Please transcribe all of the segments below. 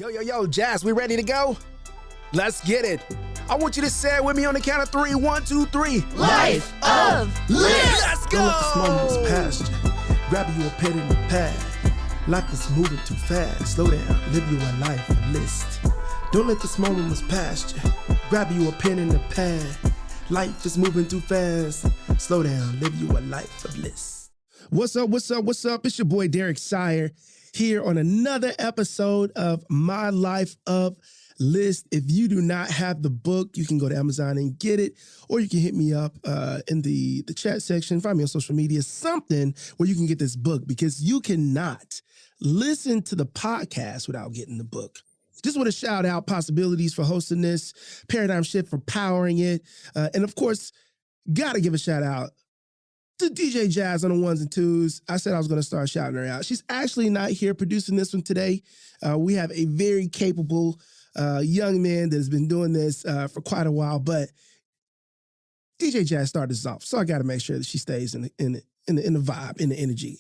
Yo, Jazz, we ready to go? Let's get it. I want you to say it with me on the count of 3. 1, 2, 3. Life of Liz. Let's go. Don't let this moment past you. Grab you a pen in the pad. Life is moving too fast. Slow down, live you a life of list. Don't let this moment past you. Grab you a pen in the pad. Life is moving too fast. Slow down, live you a life of list. What's up? It's your boy Derek Sire here on another episode of My Life of List. If you do not have the book, you can go to Amazon and get it, or you can hit me up in the chat section, find me on social media, something where you can get this book, because you cannot listen to the podcast without getting the book. Just want to shout out Possibilities for hosting this, Paradigm Shift for powering it, and of course, got to give a shout out to DJ Jazz on the ones and twos. I said I was going to start shouting her out. She's actually not here producing this one today. We have a very capable young man that has been doing this for quite a while, but DJ Jazz started this off, so I got to make sure that she stays in the vibe, in the energy.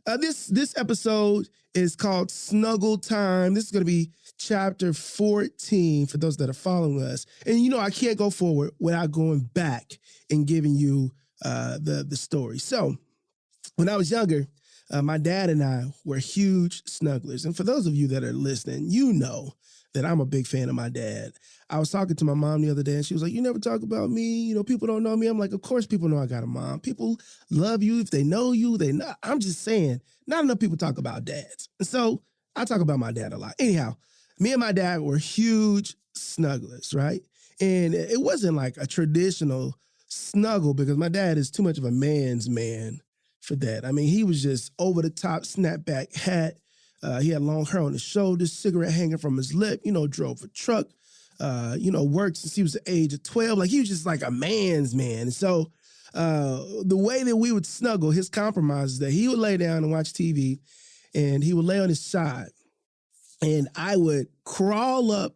This episode is called Snuggle Time. This is going to be chapter 14 for those that are following us. And you know, I can't go forward without going back and giving you the story. So when I was younger, my dad and I were huge snugglers. And for those of you that are listening, you know that I'm a big fan of my dad. I was talking to my mom the other day and she was like, "You never talk about me. You know, people don't know me." I'm like, "Of course people know I got a mom. People love you. If they know you, they know." I'm just saying, not enough people talk about dads. And so I talk about my dad a lot. Anyhow, me and my dad were huge snugglers, right? And it wasn't like a traditional snuggle, because my dad is too much of a man's man for that. I mean, he was just over the top snapback hat. He had long hair on his shoulders, cigarette hanging from his lip, drove a truck, worked since he was the age of 12. Like, he was just like a man's man. And so the way that we would snuggle, his compromise is that he would lay down and watch TV, and he would lay on his side, and I would crawl up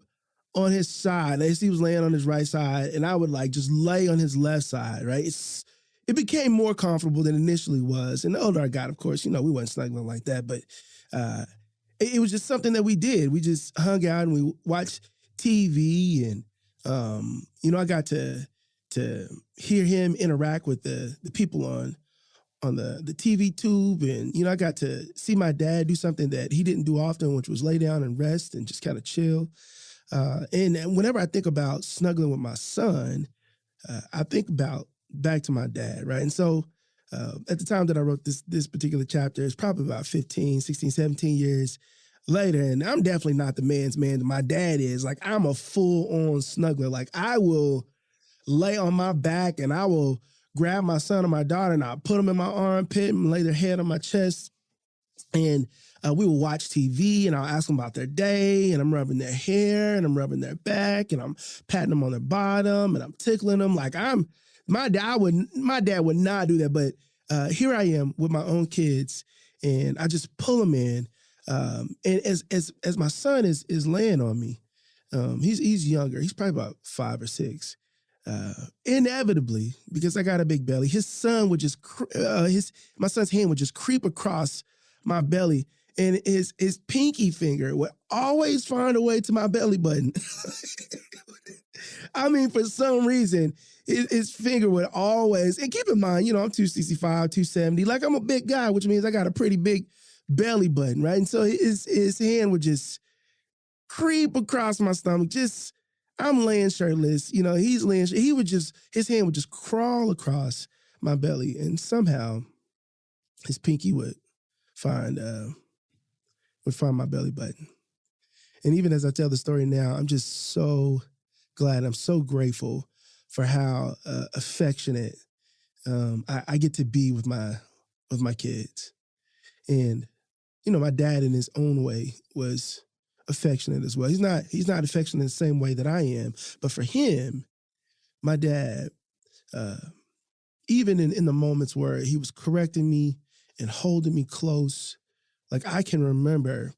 on his side as he was laying on his right side, and I would just lay on his left side, right? It became more comfortable than initially was. And the older I got, of course, we weren't snuggling like that, but it was just something that we did. We just hung out and we watched TV, and I got to hear him interact with the people on the TV tube, and I got to see my dad do something that he didn't do often, which was lay down and rest and just kind of chill. And whenever I think about snuggling with my son, I think about back to my dad, right? And so at the time that I wrote this particular chapter, it's probably about 15, 16, 17 years later, and I'm definitely not the man's man that my dad is. Like, I'm a full-on snuggler. Like, I will lay on my back, and I will grab my son or my daughter, and I'll put them in my armpit and lay their head on my chest, and we will watch TV, and I'll ask them about their day, and I'm rubbing their hair, and I'm rubbing their back, and I'm patting them on their bottom, and I'm tickling them. Like, my dad would not do that, but here I am with my own kids, and I just pull them in. And as my son is laying on me, he's younger. He's probably about 5 or 6. Inevitably, because I got a big belly, his son would just my son's hand would just creep across my belly, and his pinky finger would always find a way to my belly button. I mean, for some reason, his finger would always, and keep in mind, I'm 265, 270, like, I'm a big guy, which means I got a pretty big belly button, right? And so his hand would just creep across my stomach. I'm laying shirtless, he's laying, his hand would just crawl across my belly, and somehow his pinky would find my belly button. And even as I tell the story now, I'm just so glad, I'm so grateful for how affectionate I get to be with my kids. And my dad, in his own way, was affectionate as well. He's not affectionate in the same way that I am, but for him, my dad, even in the moments where he was correcting me and holding me close, like, I can remember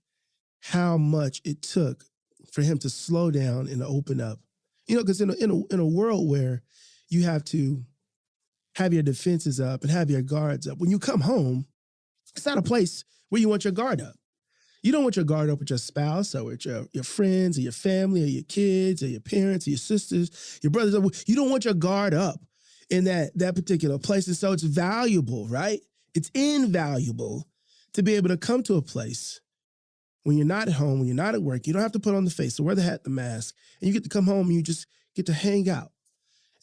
how much it took for him to slow down and to open up. Because in a world where you have to have your defenses up and have your guards up, when you come home, it's not a place where you want your guard up. You don't want your guard up with your spouse or with your friends or your family or your kids or your parents or your sisters, your brothers. You don't want your guard up in that particular place. And so it's valuable, right? It's invaluable to be able to come to a place when you're not at home, when you're not at work. You don't have to put on the face, so wear the hat, the mask, and you get to come home and you just get to hang out.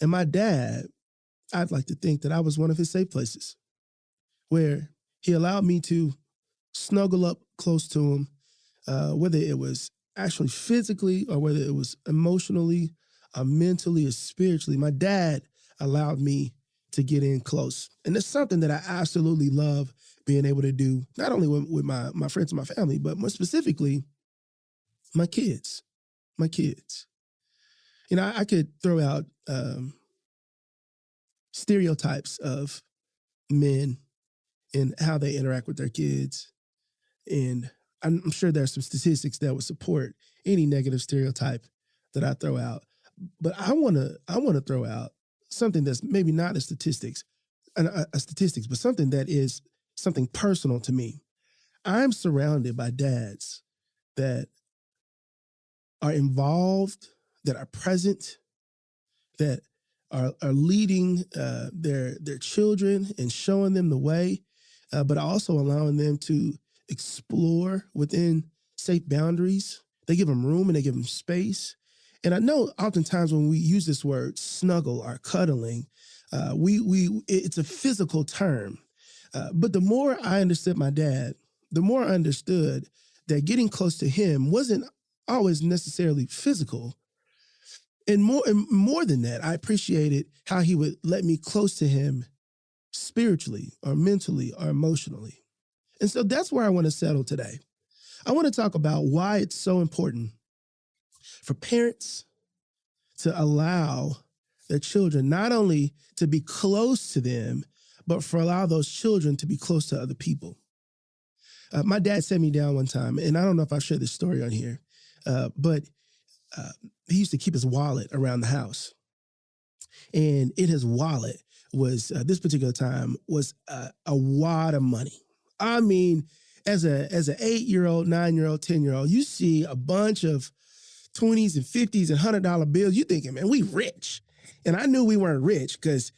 And my dad, I'd like to think that I was one of his safe places where he allowed me to snuggle up close to him, whether it was actually physically or whether it was emotionally or mentally or spiritually. My dad allowed me to get in close. And it's something that I absolutely love being able to do, not only with my friends and my family, but more specifically, my kids. My kids. You know, I could throw out stereotypes of men and how they interact with their kids. And I'm sure there's some statistics that would support any negative stereotype that I throw out. But I want to throw out something that's maybe not a statistics, but something that is something personal to me. I'm surrounded by dads that are involved, that are present, that are leading their children and showing them the way, but also allowing them to explore within safe boundaries. They give them room and they give them space. And I know oftentimes when we use this word snuggle or cuddling, it's a physical term. But the more I understood my dad, the more I understood that getting close to him wasn't always necessarily physical. And more than that, I appreciated how he would let me close to him spiritually or mentally or emotionally. And so that's where I want to settle today. I want to talk about why it's so important for parents to allow their children not only to be close to them, but for allow those children to be close to other people. My dad sat me down one time, and I don't know if I've shared this story on here, but he used to keep his wallet around the house. And in his wallet was, this particular time, was a wad of money. I mean, as an 8-year-old, 9-year-old, 10-year-old, you see a bunch of 20s and 50s and $100 bills. You thinking, man, we rich. And I knew we weren't rich because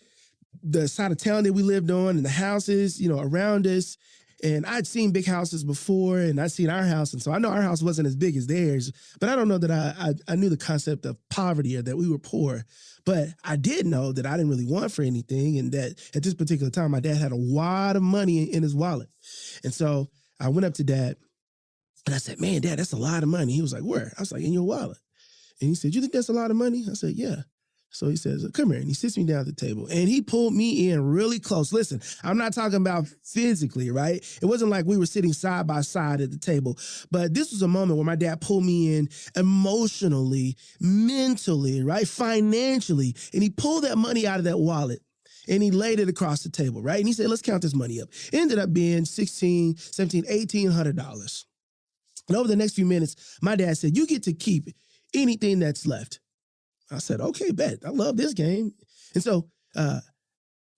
the side of town that we lived on and the houses, around us. And I'd seen big houses before, and I'd seen our house. And so I know our house wasn't as big as theirs, but I don't know that I knew the concept of poverty or that we were poor. But I did know that I didn't really want for anything, and that at this particular time, my dad had a wad of money in his wallet. And so I went up to Dad, and I said, man, Dad, that's a lot of money. He was like, where? I was like, in your wallet. And he said, you think that's a lot of money? I said, yeah. So he says, come here. And he sits me down at the table and he pulled me in really close. Listen, I'm not talking about physically, right? It wasn't like we were sitting side by side at the table, but this was a moment where my dad pulled me in emotionally, mentally, right? Financially. And he pulled that money out of that wallet and he laid it across the table, right? And he said, let's count this money up. It ended up being $1,600, $1,700, $1,800. And over the next few minutes, my dad said, you get to keep anything that's left. I said, okay, bet. I love this game. And so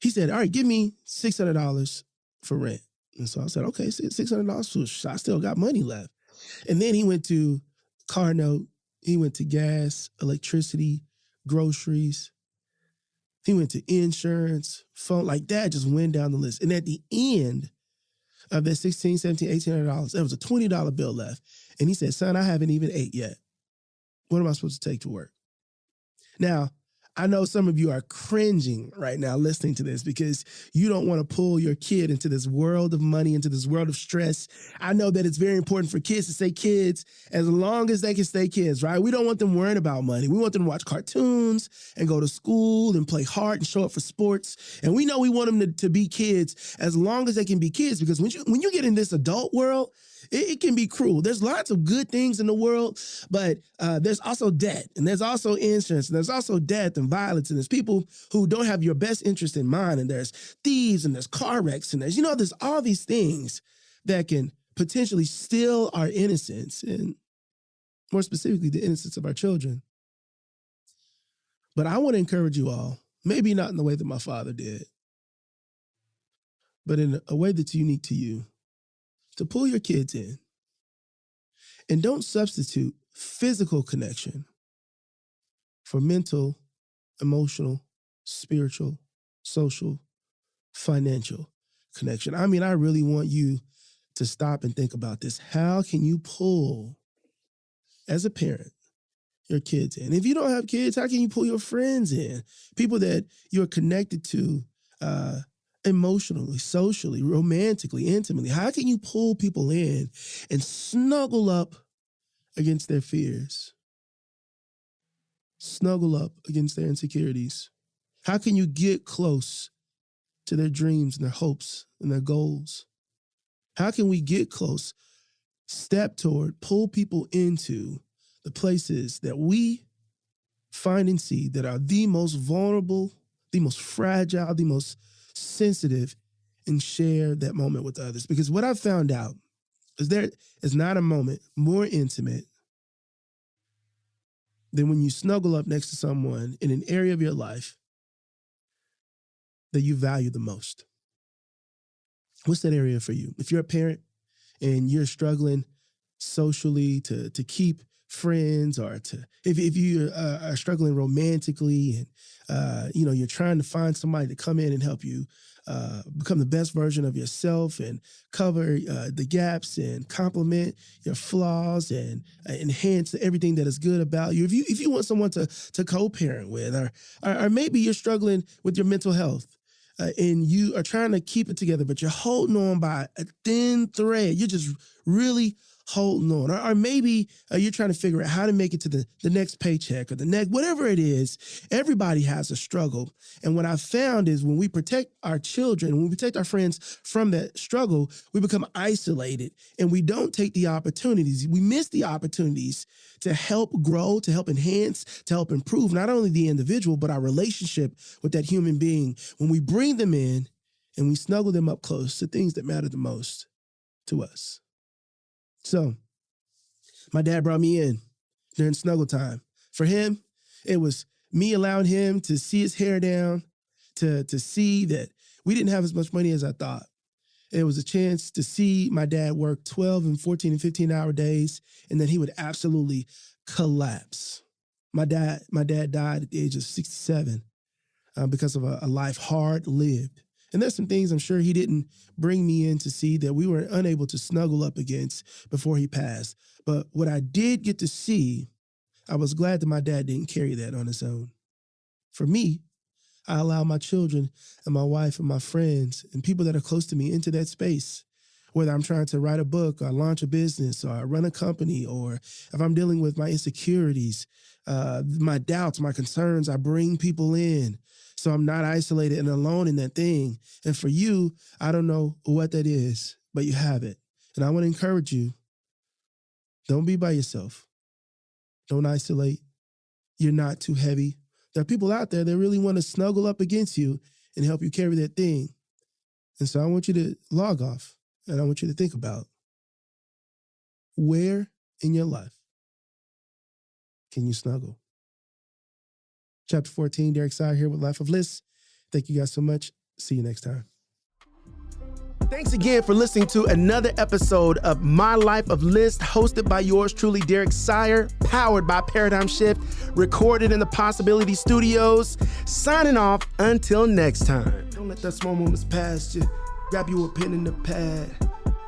he said, all right, give me $600 for rent. And so I said, okay, $600. I still got money left. And then he went to car note. He went to gas, electricity, groceries. He went to insurance, phone. Like that just went down the list. And at the end of that $1,600, $1,700, $1,800, there was a $20 bill left. And he said, son, I haven't even ate yet. What am I supposed to take to work? Now, I know some of you are cringing right now listening to this because you don't want to pull your kid into this world of money, into this world of stress. I know that it's very important for kids to stay kids as long as they can stay kids, right? We don't want them worrying about money. We want them to watch cartoons and go to school and play hard and show up for sports. And we know we want them to be kids as long as they can be kids, because when you get in this adult world, it can be cruel. There's lots of good things in the world, but there's also debt, and there's also insurance, and there's also death and violence, and there's people who don't have your best interest in mind, and there's thieves, and there's car wrecks, and there's all these things that can potentially steal our innocence, and more specifically, the innocence of our children. But I want to encourage you all, maybe not in the way that my father did, but in a way that's unique to you, to pull your kids in And don't substitute physical connection for mental, emotional, spiritual, social, financial connection. I mean, I really want you to stop and think about this. How can you pull, as a parent, your kids in? If you don't have kids, how can you pull your friends in? People that you're connected to emotionally, socially, romantically, intimately. How can you pull people in and snuggle up against their fears? Snuggle up against their insecurities? How can you get close to their dreams and their hopes and their goals? How can we get close, step toward, pull people into the places that we find and see that are the most vulnerable, the most fragile, the most sensitive, and share that moment with others? Because what I've found out is there is not a moment more intimate than when you snuggle up next to someone in an area of your life that you value the most. What's that area for you? If you're a parent and you're struggling socially to keep friends, or if you are struggling romantically, and you're trying to find somebody to come in and help you become the best version of yourself and cover the gaps and complement your flaws and enhance everything that is good about you. If you want someone to co-parent with, or maybe you're struggling with your mental health. And you are trying to keep it together, but you're holding on by a thin thread. You're just really holding on. Or maybe you're trying to figure out how to make it to the next paycheck or the next, whatever it is. Everybody has a struggle. And what I found is when we protect our children, when we protect our friends from that struggle, we become isolated and we don't take the opportunities. We miss the opportunities to help grow, to help enhance, to help improve not only the individual, but our relationship with that human being when we bring them in and we snuggle them up close to things that matter the most to us. So my dad brought me in during snuggle time. For him, it was me allowing him to see his hair down, to see that we didn't have as much money as I thought. It was a chance to see my dad work 12 and 14 and 15-hour days, and then he would absolutely collapse. My dad died at the age of 67 because of a life hard lived. And there's some things I'm sure he didn't bring me in to see that we were unable to snuggle up against before he passed. But what I did get to see, I was glad that my dad didn't carry that on his own. For me, I allow my children and my wife and my friends and people that are close to me into that space, whether I'm trying to write a book or launch a business or run a company, or if I'm dealing with my insecurities, my doubts, my concerns, I bring people in. So I'm not isolated and alone in that thing. And for you, I don't know what that is, but you have it. And I want to encourage you, don't be by yourself. Don't isolate. You're not too heavy. There are people out there that really want to snuggle up against you and help you carry that thing. And so I want you to log off and I want you to think about, where in your life can you snuggle? Chapter 14, Derek Sire here with Life of Lists. Thank you guys so much. See you next time. Thanks again for listening to another episode of My Life of List, hosted by yours truly, Derek Sire, powered by Paradigm Shift, recorded in the Possibility Studios. Signing off until next time. Don't let that small moments pass you. Grab you a pen and a pad.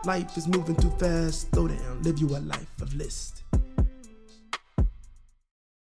Life is moving too fast. Slow down, live you a life of list.